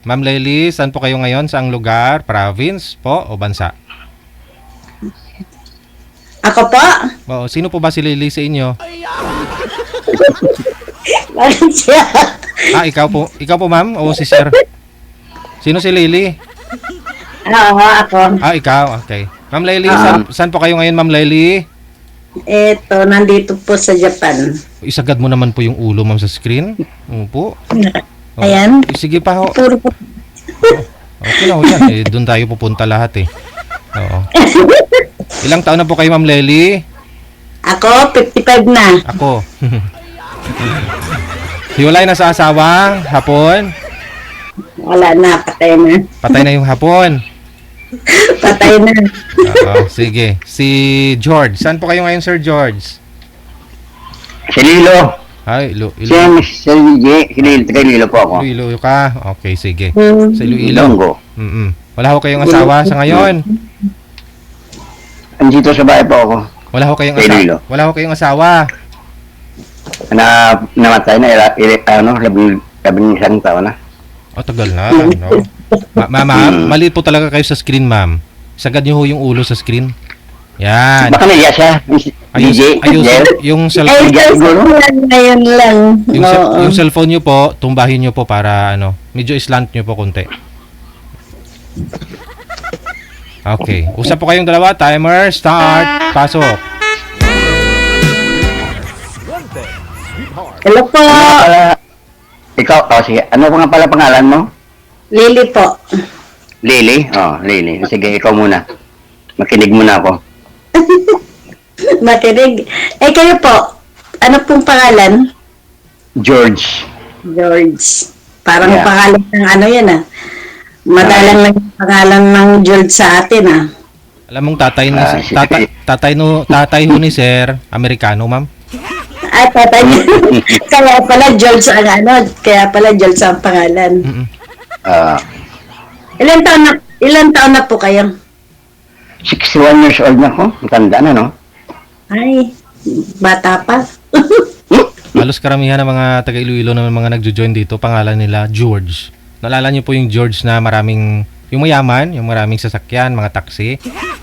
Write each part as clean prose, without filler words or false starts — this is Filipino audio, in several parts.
Ma'am Lely, saan po kayo ngayon? Saang lugar? Province po o bansa? Ako po? O, sino po ba si Lily sa inyo? Bakit siya? Ikaw po. Ikaw po, ma'am? O si sir? Sino si Lily? Oo, ako. Ikaw. Okay. Ma'am Lely, Ah. saan po kayo ngayon, Ma'am Lely? Eto, nandito po sa Japan. Isagad mo naman po yung ulo, ma'am, sa screen. Opo. O, Ayan. Sige pa ho. Puro po. Okay na ho yan. Doon tayo pupunta lahat eh. Oo. Ilang taon na po kayo, Ma'am Lely? Ako, 55 na. Ako. Hiwalay na sa asawa, hapon. Wala na, patay na. Patay na yung hapon. Patay na. Oo, sige. Si George. Saan po kayo ngayon, Sir George? Si Lilo. Ay, Si Lilo. Taga Lilo po ako. Iloilo ka? Okay, sige. Hmm. Sa Iloilo. Ilonggo. Wala ho kayong asawa sa ngayon? Andito sa bahay po ako. Wala ho kayong Sa asawa? Iloilo. Wala ho kayong asawa? Namatay na, labing isang taon na. Tagal na. No? Ma'am, mali po talaga kayo sa screen, ma'am. Sagad niyo ho yung ulo sa screen. Yan. Baka naiya siya. DJ. Yung Ay, cellphone, ngayon lang. Oo. yung cellphone niyo po, tumbahin niyo po para medyo islant niyo po konti. Okay. Usap po kayong dalawa. Timer, start. Pasok. Hello po. Ikaw, sige. Ano pa nga pala pangalan mo? Lily po. Lily? Lily. Sige, ikaw muna. Makinig muna ako. Makinig. Kayo po. Ano pong pangalan? George. George. Parang Yeah. pangalan ng ano yan Madalang lang yung pangalan ng George sa atin Alam mong tatay ni sige. tatay ho ni Sir, Amerikano, ma'am. Ay, tatay niya. Kaya pala George ang kaya pala George ang pangalan. Mm-mm. Ilan taon na po kayo? 61 years old na ako. Matanda na, no? Ay, bata pa. Halos karamihan ng mga taga Iloilo na mga nagjo-join dito, pangalan nila George. Naalala niyo po yung George na yung mayaman, yung maraming sasakyan, mga taxi,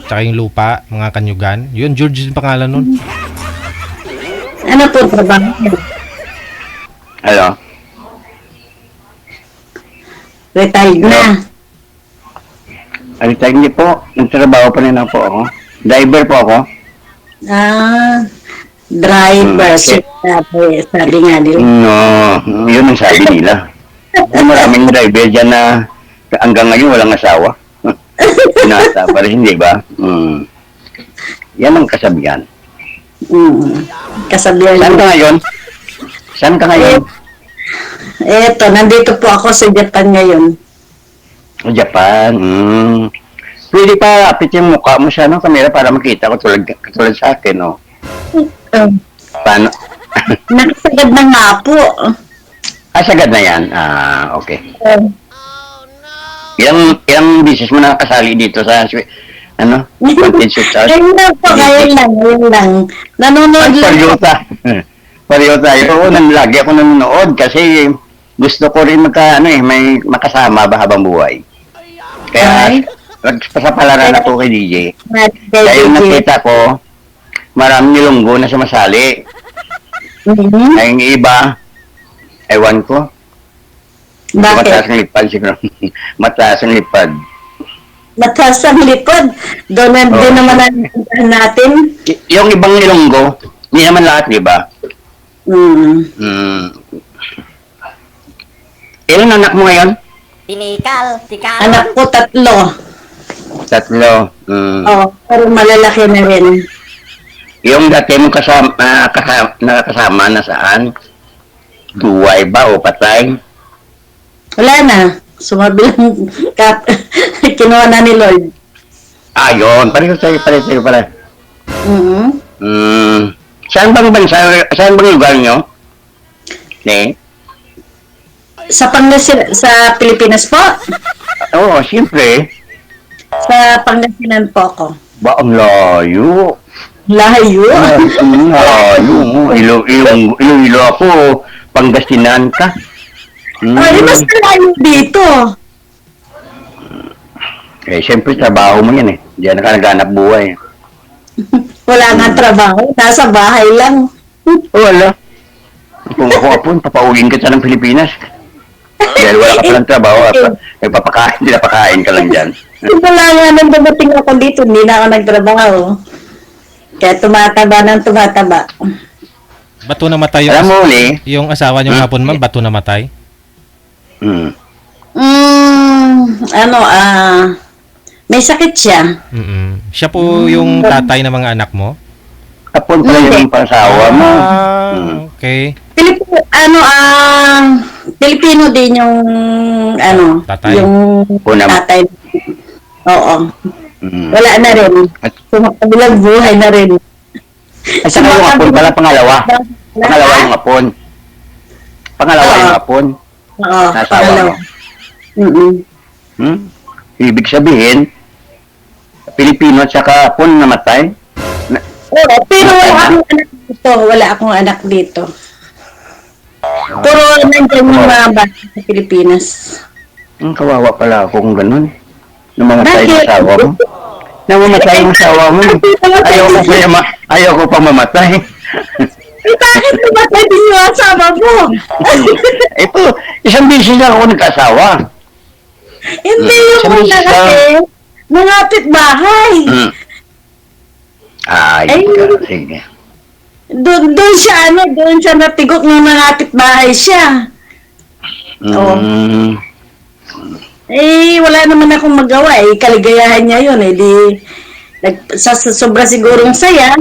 tsaka yung lupa, mga kanyugan. Yun, George yung pangalan nun. Ano po trabaho niyo? Hello? Retired na. Ay, hindi po. Nagtrabaho pa rin po ako. Driver po ako. Driver. Okay. Sabi nga nila. No, yun ang sabi nila. Maraming driver dyan na hanggang ngayon walang asawa. Nasa pa rin, di ba? Yan ang kasabihan. Kasabihan Saan ka ngayon? Saan ka ngayon? Eto, nandito po ako sa Japan ngayon. Japan. Pwede pa apit yung mukha mo sa kamera para makita ko katulad sa akin, no? Paano? Nakasagad na nga po. Sagad na yan. Okay. Ilang business mo nakasali dito sa content shoot house? Ngayon lang. Nanonood lang. Pareho tayo. Oo, lagi ako nanonood kasi gusto ko rin may makasama ba habang buhay. Kaya, nagpasapalaran ako kay DJ. Kaya yung nakita ko, maraming nilunggo na sumasali. Ay, yung iba, ewan ko. Mataas Bakit? ang lipad siguro. Mataas ang lipad. Mataas ang lipod. Doon naman natin. Yung ibang nilunggo, hindi naman lahat, di ba? Ilan anak mo ngayon? Tinikal. Anak ko 3. 3. Pero malalaki na rin. Yung dati mong nakakasama na saan? Duway ba o patay? Wala na. Sumabilang kinuha na ni Lord. Yun. Pareho tayo pala. Saan bang bansa? Saan bang lugar nyo? Sa Pilipinas po? Oo, siyempre. Sa Pangasinan po ako. Ba, ang layo. Layo? Layo. Iloilo ako. Pangasinan ka. Ay, mas malayo dito. Eh, siyempre, trabaho mo yan eh. Diyan ka naghanap buhay. Wala nga trabaho, nasa bahay lang. Wala. Kung ako apon, papauwiin ka sa ng Pilipinas. Dahil wala ka palang trabaho, nagpapakain, pinapakain ka lang dyan. Wala nga nang dumating ako dito, hindi na ako nagtrabaho. Kaya tumataba ng tumataba. Bato namatay Alam mo uli, yung asawa niyong hapon, ma'am, bato namatay? Ano, may sakit siya. Siya po yung tatay ng mga anak mo? apon pala yung pasawa mo. Okay. Pilipino din yung, Tatay. yung Unang- tatay. Oo. Mm. Wala na rin. Sumakabilang buhay na rin. At saka yung apon pala, pangalawa. Pangalawa yung apon. Pangalawa yung apon. Oo, Nasawa pangalawa. mo. Ibig sabihin, Pilipino at saka apon namatay. Oo, pero wala akong anak dito. Wala akong anak dito. Puro nandiyan yung mga bata sa Pilipinas. Kawawa pala ako kung ganun. Namamatay Bakit? yung asawa mo. Namamatay yung asawa mo. Ayaw ko pa mamatay. Eh, bakit namatay din yung asawa mo? Ito, isang bisis lang ako nag-asawa. Hindi yung Sabi una siya. kasi, mangapit bahay. Ay, Ay. sige. Doon siya natigok ng mangapit bahay siya. Eh, wala naman akong magawa eh. Kaligayahan niya yun eh. Sa sobra sigurong saya,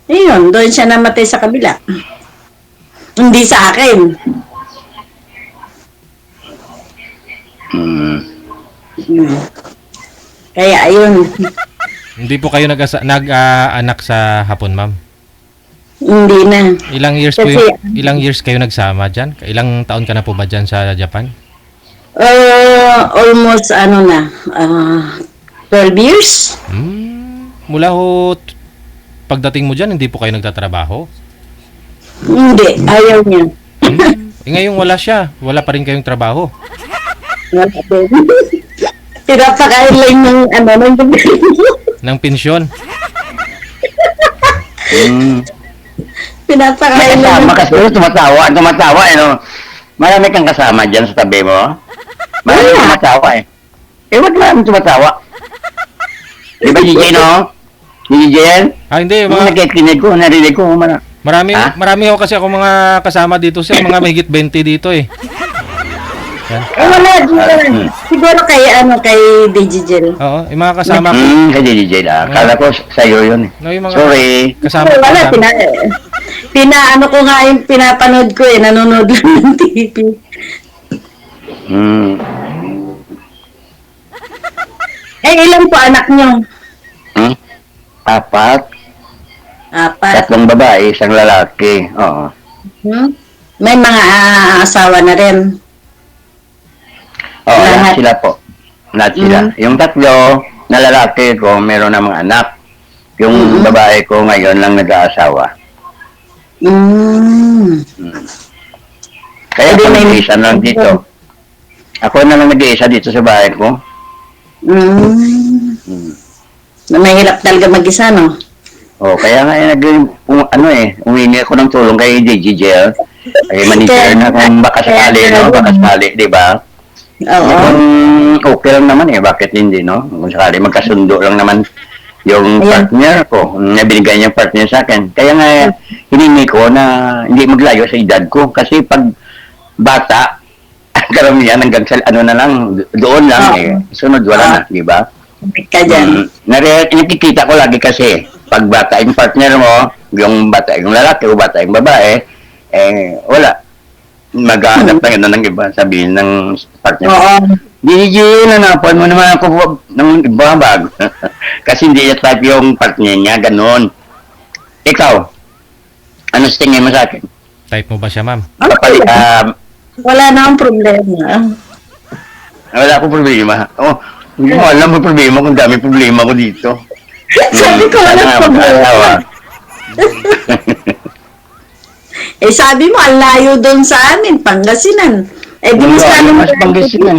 ayun, doon siya namatay sa kabila. Hindi sa akin. Kaya ayun, Hindi po kayo nag-anak sa hapon, ma'am? hindi na. Ilang years po Kasi- ilang years kayo nagsama diyan? Ilang taon ka na po ba diyan sa Japan? Almost 12 years. Mula ho pagdating mo diyan, hindi po kayo nagtatrabaho? Hindi, ayaw niya. Ngayon wala siya. Wala pa rin kayong trabaho. Wala din. Pinapakain lang ng ng gobyerno. Ng pensyon. Pinapakain lang Kasama ng kasi tumatawa no. Marami kang kasama dyan sa tabi mo. Marami Wala. tumatawa eh. Wag marami tumatawa. Di ba, DJ, no? DJ yan? Hindi, Mga nakikinig ko, narinig ko. marami Ha? marami ho kasi ako mga kasama dito, sir, mga mahigit 20 dito eh. wala din. Siguro kay Digigel. Oo, yung mga kasama ko. Kay DJ lang. Kala ko sa'yo yun eh. No, yung mga Sorry. kasama Wala, ko nga yung pinapanood ko eh, nanonood lang ng TV. Eh, ilan po anak nyo? 4. Apat. 3 babae, 1 lalaki. Oo. May mga asawa na rin. Oo, Lahat. lahat sila po. Lahat sila. Yung 3 na lalaki ko, meron na mga anak. Yung babae ko ngayon lang nag-aasawa. Kaya Hindi, ako may- nag-iisa lang dito. Ako na lang nag-iisa dito sa bahay ko. Na mahirap talaga mag-isa, no? Kaya nga umingi ako ng tulong kay DJL. Kay manager na kung baka sakali, no? Baka sakali, di ba? Oo. Kung okay lang naman bakit hindi, no? Kung sakali magkasundo lang naman yung Ayan. partner ko, na binigay niya yung partner sa akin. Kaya nga, hiningi ko na hindi maglayo sa edad ko. Kasi pag bata, karamihan hanggang sa na lang, doon lang sunod wala na, di ba? Ka dyan. Nakikita ko lagi kasi, pag bata yung partner mo, yung bata yung lalaki o bata yung babae, wala. Maghahanap na yun ng iba, sabihin ng partner. Oo. DJ, nanapan mo naman ako ng iba bago. Kasi hindi niya type yung partner niya, ganun. Ikaw, ano sa tingin mo sa akin? Type mo ba siya, ma'am? Papalit, Wala na akong problema. wala akong problema. Hindi mo alam ang problema kung dami problema ko dito. Sabi ko, wala Sana problema. mag-asawa. Eh, sabi mo, ang layo doon sa amin, Pangasinan. Eh, di mas Wala, lalo mas Pangasinan.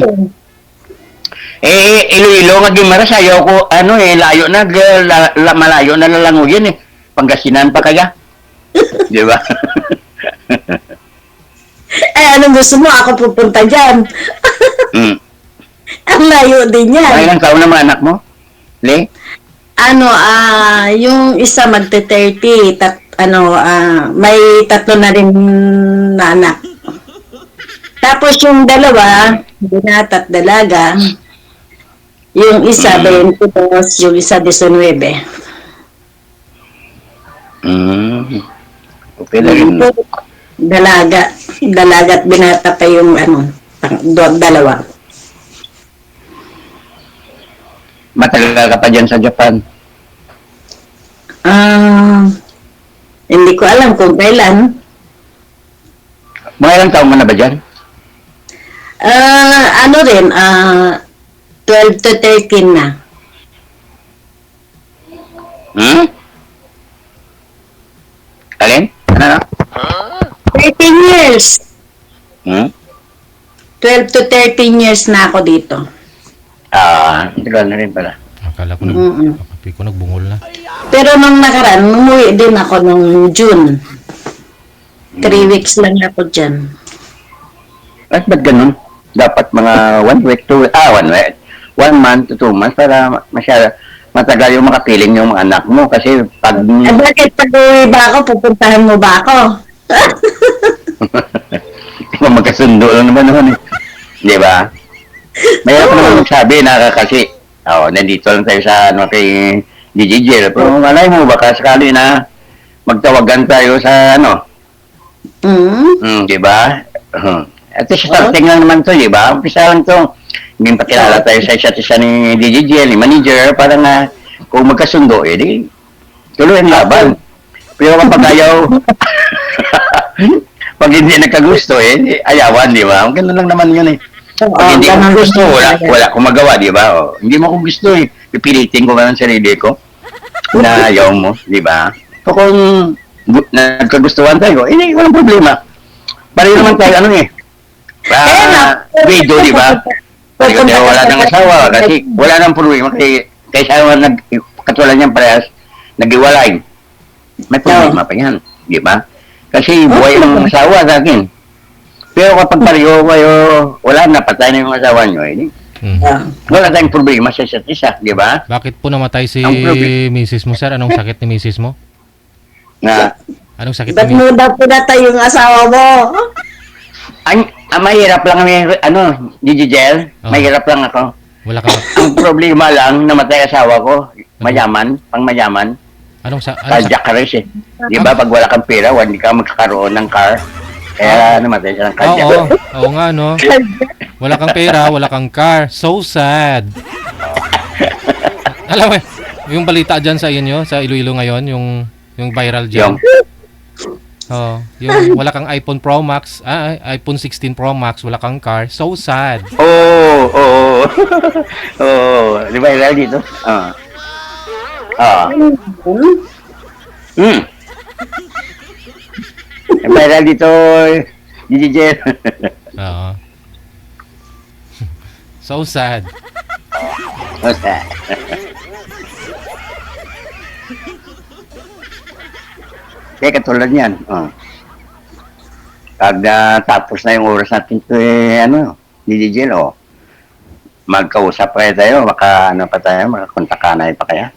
Iloilo nga Gimaras, ayaw ko, layo na, malayo na lalanguyin eh. Pangasinan pa kaya. Di ba? Anong gusto mo? Ako pupunta dyan. Mm. Ang layo din yan. Ay, ilang taon na mga anak mo? Le? Yung isa magte-30, may 3 na rin na anak. Tapos yung dalawa, binata at dalaga, yung isa 22, yung isa 19. Okay na rin. Dalaga at binata pa yung dalawa. Matagal ka pa dyan sa Japan. Hindi ko alam kung kailan. Mga ilang taon mo na ba dyan? 12 to 13 na. Alin? Ano? 13 years. 12 to 13 years na ako dito. Tagal na rin pala. Akala ko akapi ko nagbungol na. Pero nung nakaraan, umuwi din ako nung June. 3 weeks lang ako dyan. At ba't ganun? Dapat mga 1 week, 1 week, 1 month to 2 months para matagal yung makapiling yung mga anak mo. Kasi pag... Bakit pag uwi ba ako, pupuntahan mo ba ako? Magkasundo lang naman naman eh. Di ba? Mayroon naman magsabi kasi nandito lang tayo sa kay DJJ. Pero malay mo baka sakali na magtawagan tayo sa di ba? At least starting lang naman to, di ba? Umpisa lang to. Hindi pakilala tayo sa isa't isa ni DJJ, ni manager, para nga kung magkasundo, di tuloy ang laban. Pero kapag ayaw, pag hindi nagkagusto, ayawan, di ba? Ganun lang naman yun eh. Pag hindi ko gusto, wala akong magawa, di ba? Hindi mo ko gusto eh. Pipilitin ko ba ng sarili ko na ayaw mo, di ba? So kung nagkagustuhan tayo, walang problema. Pareho naman tayo, video, di ba? Pareho tayo wala ng asawa kasi wala nang problema kaysa katulad niyang parehas, nag-iwalay. May problema pa yan, di ba? Kasi buhay ng asawa sa akin. Pero kapag pareho kayo, wala na, patay na yung asawa nyo, wala tayong problema sa isa't isa, di ba? Bakit po namatay si Mrs. mo, sir? Anong sakit ni Mrs. mo? Anong sakit Ba't ni Mrs. mo daw pinatay yung asawa mo? Mahirap lang kami, Gigigel, mahirap lang ako. Wala ka. Ang problema lang, namatay asawa ko, mayaman, pang mayaman. Cardiac arrest eh. Di ba, pag wala kang pera, hindi ka magkakaroon ng car. Kaya namatay siya ng cardiac. Oo nga, no? Wala kang pera, wala kang car. So sad. Alam mo, yung balita dyan sa inyo, sa Iloilo ngayon, yung viral dyan. Yung wala kang iPhone Pro Max, iPhone 16 Pro Max, wala kang car. So sad. Oo. Di ba viral dito? Viral dito, Gigigel. Oo. So sad. Kaya katulad yan. Pag tapos na yung oras natin ito, Gigigel, magkausap pa tayo, makakontakanay pa kaya?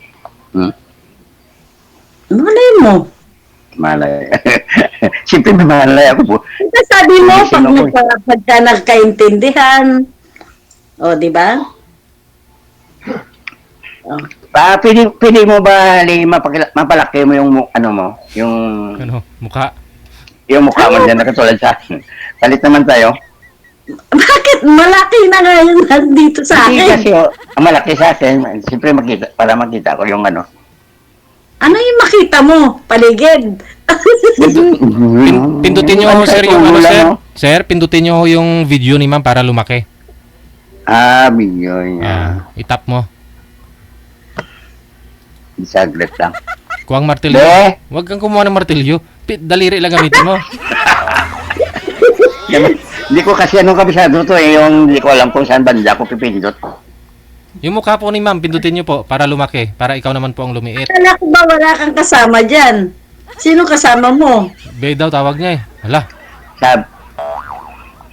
Malay mo. Malay. Siyempre may malay ako po. Sabi mo, pagka nagkaintindihan, di ba? Pwede mo ba, mapalaki mo yung, yung... Mukha? Yung mukha mo dyan na katulad sa akin. Palit naman tayo. Bakit? Malaki na nga yun dito sa akin. Hindi kasi, malaki sa akin. Siyempre para makita ko yung Ano yung makita mo? Paligid. Pindutin nyo, sir, yung sir. Sir, pindutin nyo yung video ni ma'am para lumaki. Video niya. Itap mo. Saglit lang. Kuwang martilyo. Huwag kang kumuha ng martilyo. Daliri lang gamitin mo. Hindi ko kasi kabisado to yung hindi ko alam kung saan banda ko pipindot. Yung mukha po ni ma'am, pindutin niyo po para lumaki. Para ikaw naman po ang lumiit. Kala ko ba wala kang kasama dyan? Sino kasama mo? Bay daw tawag niya eh. Hala. Sab,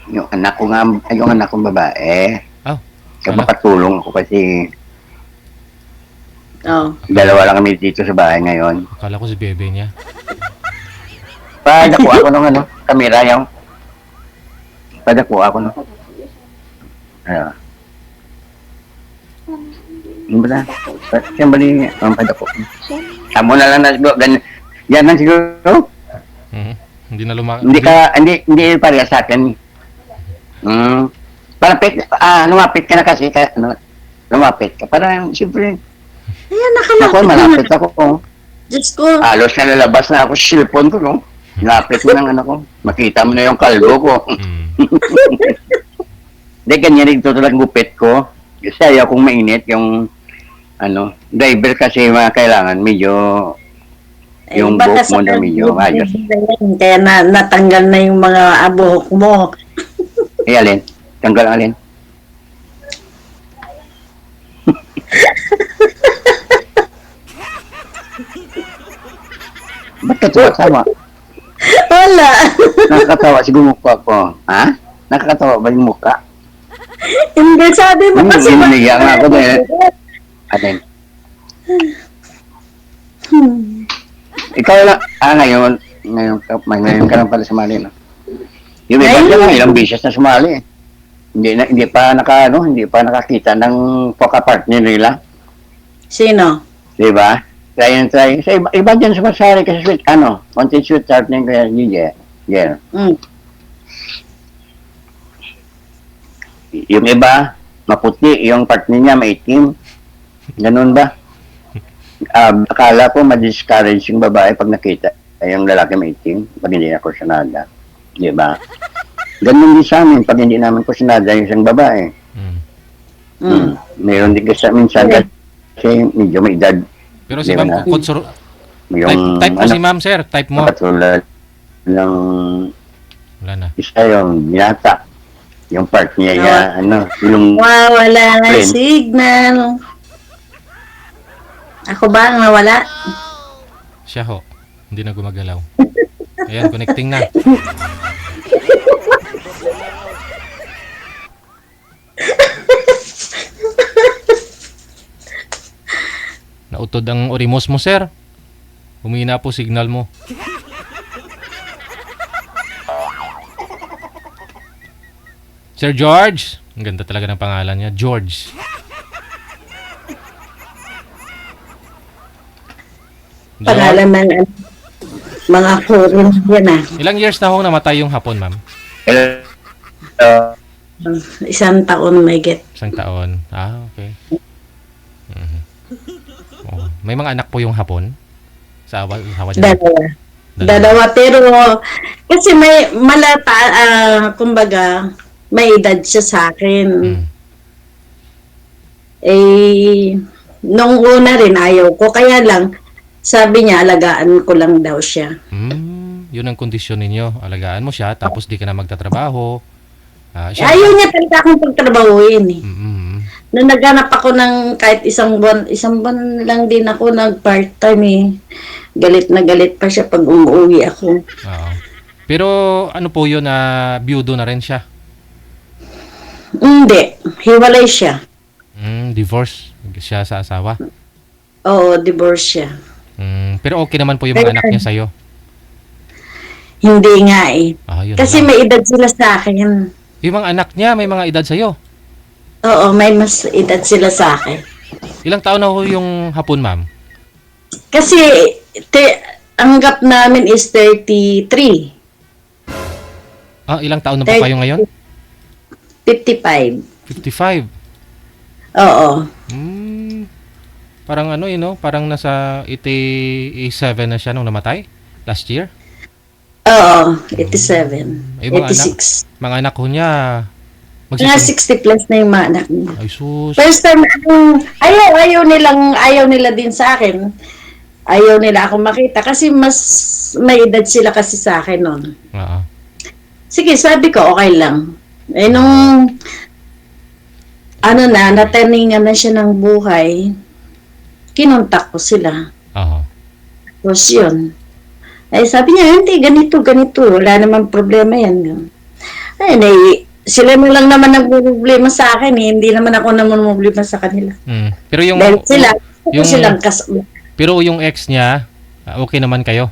yung anak ko nga, yung anak kong babae, Oh. kaya Hala. makatulong ako kasi Oh. dalawa lang kami dito sa bahay ngayon. Akala ko si bebe niya. Padako ako ng ano, kamera yung. Padako ako no. Ano. Ano ba na? Siyempre, ang padako. Samo na lang na siguro. Yan lang siguro. Mhm. Hindi na lumaki. Hindi pareha sa akin. Lumapit ka na kasi. Lumapit ka. Parang, siyempre, Ayan, ako, malapit ako. Diyos ko. Halos na lalabas na ako sa cellphone ko, no? Lapit mo ng ano ko. Makita mo na yung kalbo ko. Mm. Hindi, ganyan rin ito talagang gupit ko. Kasi ayaw kong mainit yung driver kasi mga kailangan medyo yung baka buhok mo na sa- medyo ayos. Kaya natanggal na yung mga buhok mo. Alin? Tanggal alin? Ba't ka tuwa-tawa? Wala. Nakakatawa siguro mukha ko. Ha? Nakakatawa ba yung mukha? Hindi, sabi mo kasi. Hindi nga ako dahil. Alin? Ikaw lang, ngayon ka lang pala sumali, no? Yung iba Ngayon? dyan, ilang beses na sumali. Hindi pa nakakita ng partner nila. Sino? Di ba? Try. Sa iba dyan sumasali kasi content sweetheart na yung kaya DJ. Yeah. Mm. Yung iba, maputi, yung partner niya maitim. Ganun ba? Akala ko ma-discourage yung babae pag nakita yung lalaki maitim pag hindi na kursunada. Di ba? Ganun din sa amin pag hindi namin kursunada yung isang babae. Mm. Meron din kasi minsan kasi medyo may edad. Pero si Di ba ma'am, na? type, type po si ma'am, sir. Type mo. Katulad ng Wala na. isa yung binata. Yung part niya, yung Wow, wala na Friend. signal. Ako ba ang nawala? Siya ho. Hindi na gumagalaw. Ayan, connecting na. Nautod ang orimos mo, sir. Humina po signal mo. Sir George. Ang ganda talaga ng pangalan niya. George. George. Pangalan ng mga foreign yan ah. Ilang years na ho namatay yung hapon, ma'am? Isang taon may get. Isang taon. Ah, okay. Mhm. Oh. May mga anak po yung hapon? Sa asawa niya? Dalawa. Pero kasi may kumbaga may edad siya sa akin. Mm. Eh, nung una rin ayaw ko. Kaya lang, sabi niya, alagaan ko lang daw siya. Yun ang kondisyon ninyo. Alagaan mo siya, tapos di ka na magtatrabaho. Ayaw niya talaga akong pagtrabahuin eh. Mm-hmm. Nung naghanap ako ng kahit isang buwan lang din ako nag-part-time eh. Galit na galit pa siya pag umuwi ako. Oo. Pero ano po yun na biyudo na rin siya? Hindi, hiwalay siya. Divorce siya sa asawa? Oo, divorce siya. Pero okay naman po yung mga anak niya sa'yo? Hindi nga eh. Yun Kasi lang. may edad sila sa akin. Yung mga anak niya, may mga edad sa'yo? Oo, may mas edad sila sa akin. Ilang taon na ho yung hapon, ma'am? Kasi ang gap namin is 33. Ilang taon na po kayo ngayon? 55. 55. Oo. Parang ano parang nasa 87 na siya nung namatay last year. Oo, 87. Ay, mga 86. Mga anak ko niya Mga 60 plus na yung mga anak niya. Ay sus. First time, ayaw nila din sa akin. Ayaw nila ako makita kasi mas may edad sila kasi sa akin noon. Oo. Sige, sabi ko, okay lang. Eh, nung naturningan na siya ng buhay, kinontak ko sila. Oo. Tapos yun. Ay sabi niya, hindi, ganito. Wala naman problema yan. Sila na lang naman nagpo-problema sa akin eh. Hindi naman ako naman problema sa kanila. Pero yung Dahil sila, yung- silang pero yung ex niya, okay naman kayo?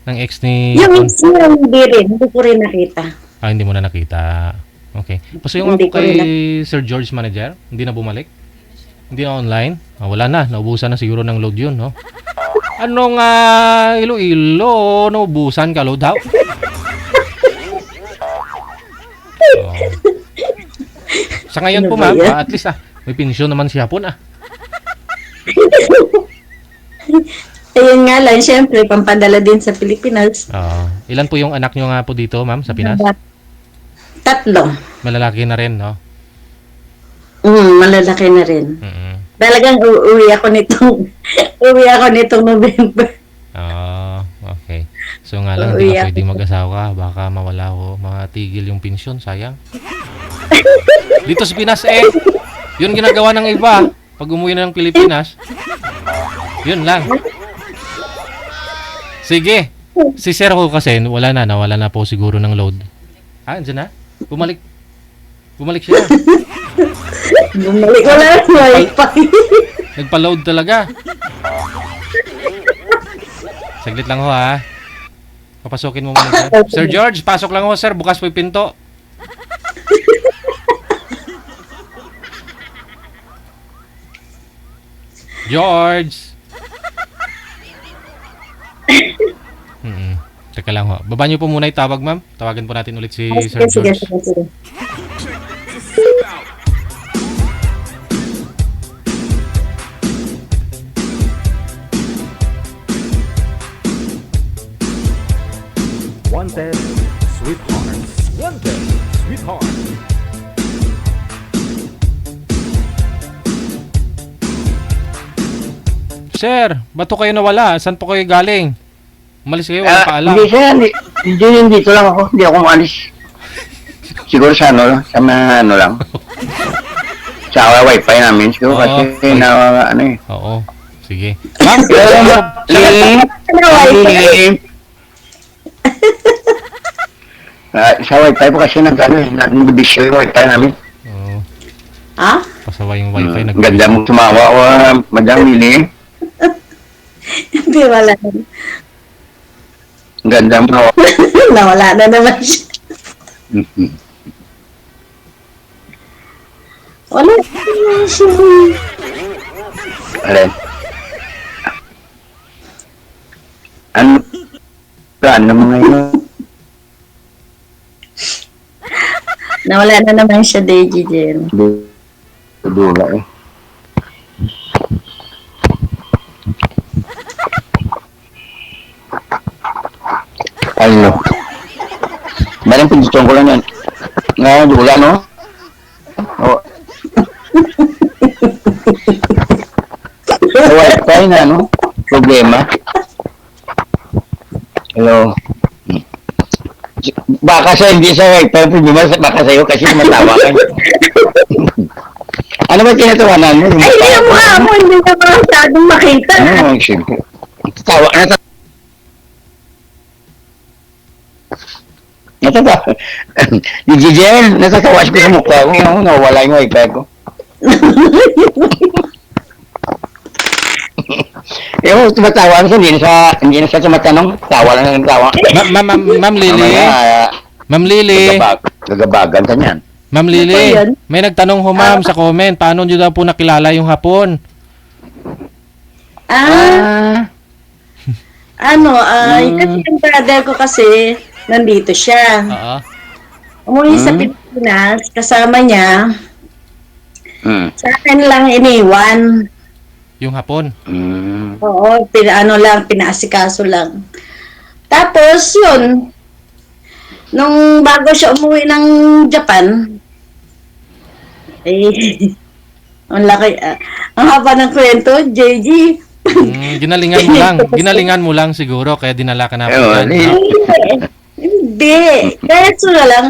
Ng ex ni yung sila hindi ko rin nakita. hindi mo na nakita. Okay. Paso yung Hindi ako ko kay rin Sir George manager, hindi na bumalik? Hindi na online? Wala na, naubusan na siguro ng load yun, no? Anong Iloilo, naubusan ka load daw? Oh. Sa ngayon Ano po ba ma'am, yan? at least may pensyon naman siya po na. Ayun nga lang, syempre, pampadala din sa Pilipinas. Ilan po yung anak nyo nga po dito ma'am sa Pinas? 3. Malalaki na rin, no? Malalaki na rin. Mm-mm. Talagang uuwi ako nitong November. Okay. So nga lang, hindi ka Uy, pwede mag-asawa. Baka mawala ko, matigil yung pensyon. Sayang. Dito sa Pinas yun ginagawa ng iba. Pag umuwi na ng Pilipinas, yun lang. Sige. Si Sir Ho kasi, nawala na po siguro ng load. Andyan na? Bumalik siya. Bumalik ko lang ng wifi. Nagpa-load talaga. Saglit lang ho ha. Papasukin mo muna sir. Sir George, pasok lang ho sir. Bukas po yung pinto. George! Teka lang ho. Baba niyo po muna itawag ma'am. Tawagan po natin ulit si Sir Sige. George. Wanted, sweetheart. Wanted, sweetheart. Sir, ba't po kayo nawala? Saan po kayo galing? Umalis kayo, walang paalam. Hindi siya, dito lang ako. Hindi ako maalis. Siguro sa sa mga lang. Sa wifi namin. Siguro Oo, kasi na Oo, sige. Ma'am, sa wifi po kasi nag-bisyo yung wifi namin. Oo, Ha? pasawa yung wifi. Ganda mo tumawa o Madam Lili. Hindi, wala. Ganda mo. Nawala na naman siya. Wala na siya. Alin? Ano mga yun? Nawala na naman siya, Deji Jen. Dula eh. Ano? Malang pinitong ko lang yan. Nga, dula, no? Oo. Wifi na, no? Problema. Hello. Baka sa hindi sa wifi, problema baka sa'yo kasi tumatawa ka. Ano ba tinatawanan mo? Ay, hindi yung mukha mo, hindi na masyadong makita. Ano, siyempre. Tawa na. Natatawa. Di Gigel, natatawa ko sa mukha ko. Nawala yung wifi ko. Tumatawa na hindi na siya tumatanong. Tawa lang ng tawa. Ma'am Lily. Ma'am Lily. Gagabagan ka niyan. Ma'am Ano Lily, po yun? may nagtanong ho ma'am sa comment, paano nyo daw po nakilala yung hapon? Kasi yung brother ko kasi, nandito siya. Oo. Umuwi sa Pilipinas, kasama niya, sa akin lang iniwan. Yung hapon. Oo, pinaasikaso lang. Tapos, yun, nung bago siya umuwi ng Japan, ang laki, ang haba ng kwento, JG. Ginalingan mo lang siguro, kaya dinala ka na po Ayun, yan. Hindi. Diretso na lang.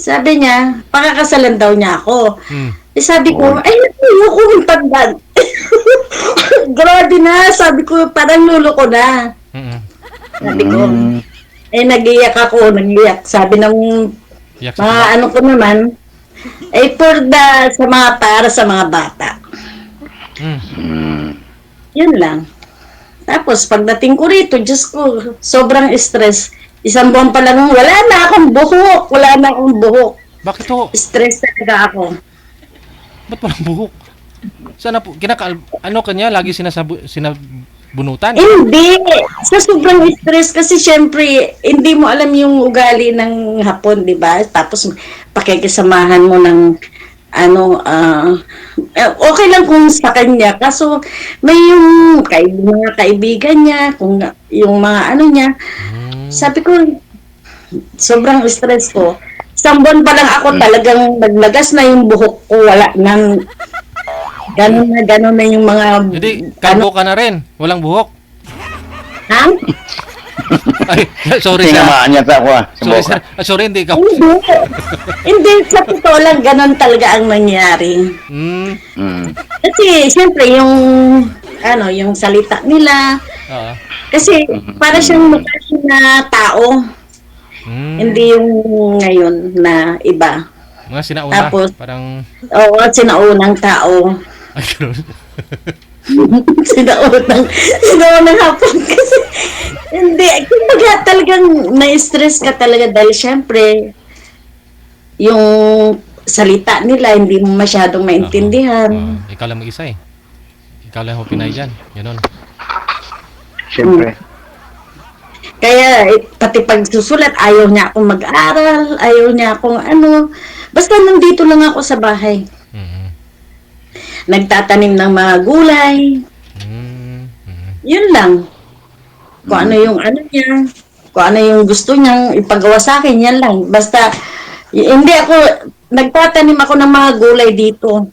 Sabi niya, pakakasalan daw niya ako. Hmm. Eh, sabi ko, ay, ayoko yung tandaan. Grabe na, sabi ko, parang lulo ko na. Mm-mm. Sabi ko, nagiyak ako, nagiyak. Sabi ng Yak sa mga ano ko naman, para sa mga bata. Yun lang. Tapos, pagdating ko rito, Diyos ko, sobrang stress. Isang buwan pa lang, wala na akong buhok. Bakit ho? Stress talaga ako. Ba't walang buhok? Sana po, ano kanya, lagi sinabunutan? Hindi. Sa sobrang stress kasi syempre, hindi mo alam yung ugali ng Hapon, di ba? Tapos pakikisamahan mo ng okay lang kung sa kanya. Kaso may yung mga kaibigan niya, kung yung mga ano niya. Sabi ko, sobrang stress ko. Isang buwan pa lang ako talagang naglagas na yung buhok ko. Wala nang Ganon na yung mga... Hindi, kalbo ka na rin. Walang buhok. Ha? Ay, sorry sir. Tinamaan niya sa ako sa Sorry boka. sir. Sorry, hindi ka. Hindi. Hindi, sa totoo lang, ganon talaga ang nangyari. Kasi, siyempre, yung salita nila, Oo. kasi para siyang mukha na tao, hindi yung ngayon na iba. Mga sinauna. Tapos- Parang, Oo, sinaunang tao. ay, gano'n. Sinaunang Hapon kasi, hindi, kumbaga talagang na-stress ka talaga dahil siyempre, yung salita nila, hindi mo masyadong maintindihan. Ikaw lang mag-isa eh. Ikaw lang ho pinay dyan. Ganun. Siyempre. Kaya pati pagsusulat, ayaw niya akong mag-aral, ayaw niya akong basta nandito lang ako sa bahay. Nagtatanim ng mga gulay. Yun lang. Kung ano yung niya, kung ano yung gusto niyang ipagawa sa akin, yan lang. Basta, hindi ako, nagtatanim ako ng mga gulay dito.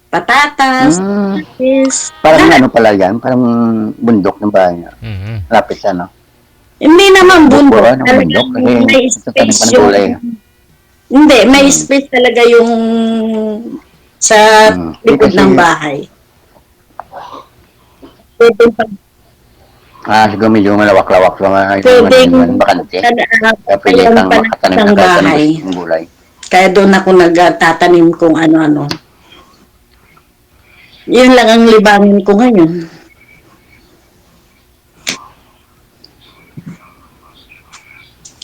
Patatas, kamatis, Parang lahat. ano pala yan? Parang bundok ng bahay niya. Lapit sa ano? Hindi naman bundok. Bundok, ano, bundok? Talagang may Kasi space tatanim ka ng yung... gulay. Hindi, may space talaga yung sa likod Kasi- ng bahay. Pwede Siguro medyo malawak-lawak sa mga Pwedeng bakante. Kaya pwede alam kang pa makatanim ng ka kahit bahay. anong gulay. Kaya doon ako nagtatanim kung ano-ano. Yun lang ang libangin ko ngayon.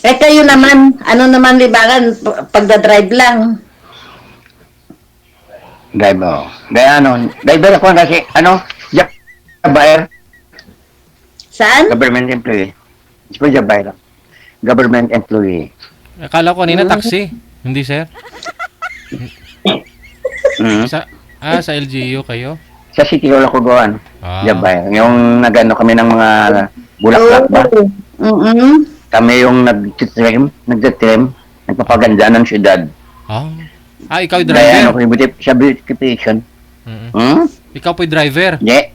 Eh kayo naman, ano naman libangan? Pagdadrive lang. Driver. Kaya driver ako kasi, Jabair, Saan? government employee. It's for Jabair. Government employee. Akala ko kanina taxi. Hindi sir. Sa LGU kayo? Sa City Hall ako gawan. Ah. Jabair. Yung nagano kami ng mga bulaklak ba? Mm-mm. Kami yung nagtitrim, nagpapaganda ng syudad. Ikaw yung Kaya driver? sa beautification. Ikaw po yung driver? Yeah.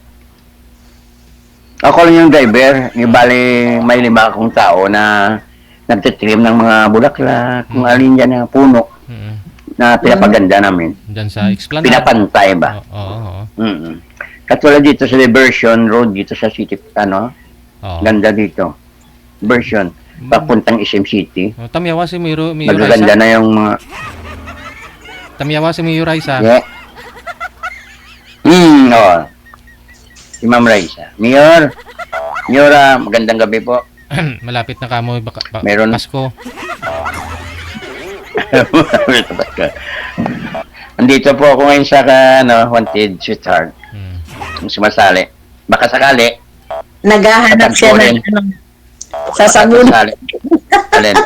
Ako lang yung driver. Bali, may 5 akong tao na nagtitrim ng mga bulaklak, kung alin dyan na puno na pinapaganda namin. Diyan sa Explanade? Pinapantay ba? Oo. Katulad dito sa Diversion Road, dito sa City, Oo. ganda dito. Version, papuntang SM City. Tamiyawa si Mio Magaganda Raisa? na yung mga... Tamiyawa si Mio Raisa? Yeah. Si Ma'am Raisa. Mayor, magandang gabi po. Malapit na kamo Meron. Pasko. Andito po ako ngayon sa Wanted Sweetheart. Sumasali. Baka sakali. Naghahanap siya ng sasabun. Sakali. Alin?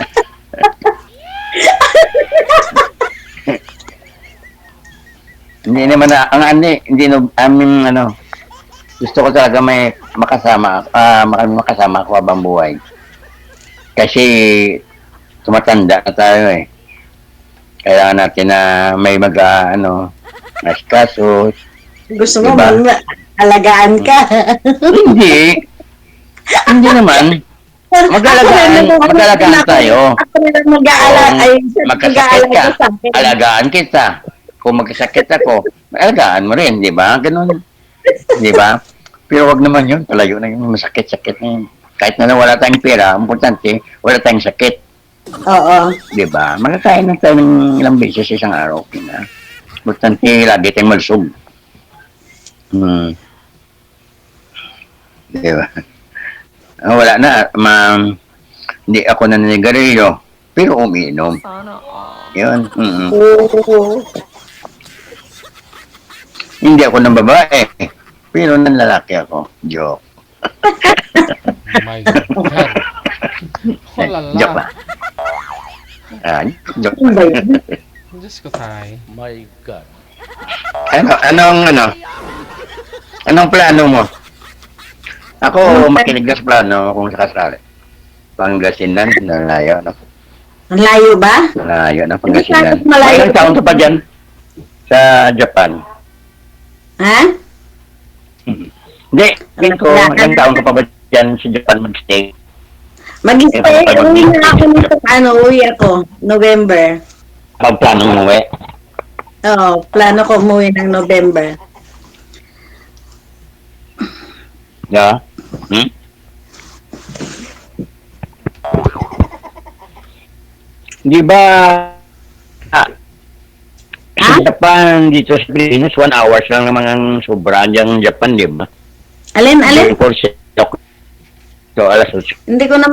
Hindi naman gusto ko talaga may makasama ako habang buhay. Kasi tumatanda na tayo eh. Kailangan natin na may askaso. Gusto mo Diba? alagaan ka. Hindi naman. Magalagaan tayo. Ako rin ang mag-aalaga. Ay, Kung magkasakit ka, sa akin. alagaan kita. Kung magkasakit ako, alagaan mo rin, di ba? Ganun. Di ba? Pero wag naman yun. Palayo na yung masakit-sakit na yun. Kahit na wala tayong pera, importante, wala tayong sakit. Oo. Di ba? Makakain na tayo ng ilang beses isang araw. Okay na. Importante, lagi tayong malusog. Di ba? Wala na. Hindi ako naninigarilyo, pero umiinom. Yun. Oo. Hindi ako ng babae, pero ng lalaki ako. Joke. Oh my God. Oh, lala. Joke ba? Joke. Ano ba yun? Diyos ko, tay. My God. Anong plano mo? Ako, makinig na sa plano kung sakasali. Pangasinan, nalayo, no? Ang layo ba? Nalayo na Pangasinan. Hindi, malayo. Ilang taon ka pa dyan? Sa Japan? Ha? Hindi, ilang taon ka pa ba dyan sa Japan mag-stay? Mag-stay, uwi na ako nito, uwi ako, November. Pagplano mo, Oo, plano ko umuwi ng November. Yeah? Di ba sa Japan, dito sa Pilipinas, 1 hours lang naman ang sobra dyan Japan, di ba? Alin? So, alas 8. Hindi ko na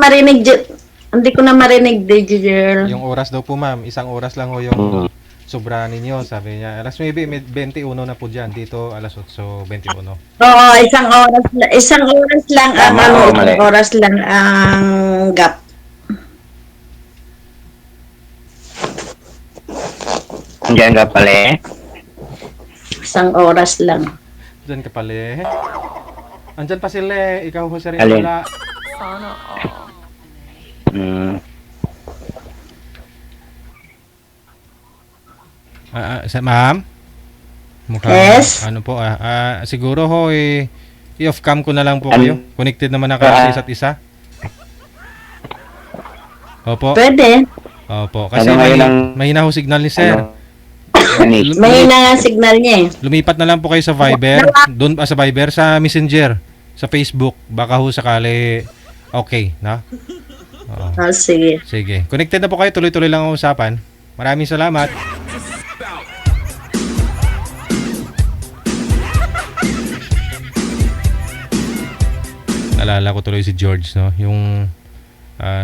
marinig, girl. Yung oras daw po, ma'am. Isang oras lang ho yung sobra ninyo. Sabi niya, alas 9, 21 na po dyan. Dito, alas 8:21. Oo, isang oras lang ang Tama, oo, mali. isang oras lang ang gap. Diyan ka pala Isang oras lang. Diyan ka pala eh. Andyan pa sila eh. Ikaw ho sa rin Alin? wala. Ma'am? Mukhang, Yes? ano po siguro ho i-off cam ko na lang po kayo. Connected naman na kayo sa isa't isa. Opo. Pwede. Opo. Kasi Ano ngayon mahina ho signal ni sir. Mahina nga ang signal niya eh. Lumipat na lang po kayo sa Viber. Doon sa Viber, sa Messenger, sa Facebook. Baka ho sakali okay, na? Oo. Oh, sige. Sige. Connected na po kayo. Tuloy-tuloy lang ang usapan. Maraming salamat. Naalala ko tuloy si George, no? Yung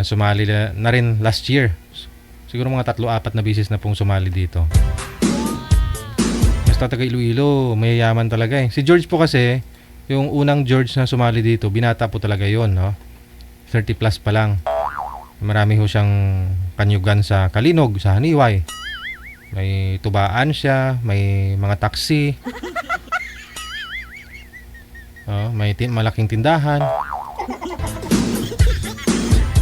sumali na rin last year. Siguro mga 3-4 na bisis na pong sumali dito. Basta taga Iloilo, mayayaman talaga eh. Si George po kasi, yung unang George na sumali dito, binata po talaga yon, no? 30 plus pa lang. Marami ho siyang kanyugan sa Kalinog, sa Haniway. May tubaan siya, may mga taxi. May malaking tindahan.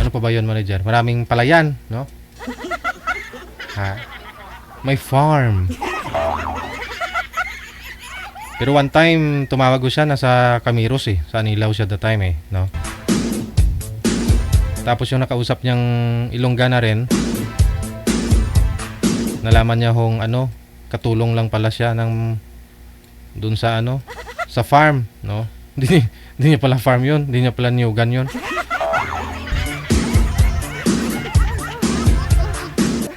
Ano pa ba yun, manager? Maraming palayan, no? May farm. Pero one time, tumawag ko siya, nasa Camiros eh. Sa Anilaw siya that time eh, no? Tapos yung nakausap niyang Ilongga na rin, nalaman niya hong katulong lang pala siya ng dun sa sa farm, no? Hindi niya pala farm yun, hindi niya pala niyugan yun.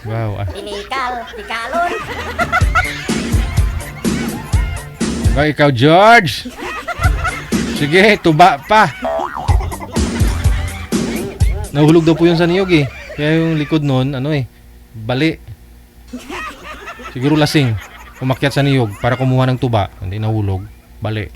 Wow. Tikalon. Ikaw, George. Sige, tuba pa. Nahulog daw po yun sa niyog eh. Kaya yung likod nun, bali. Siguro lasing. Umakyat sa niyog para kumuha ng tuba. Hindi nahulog. Bali.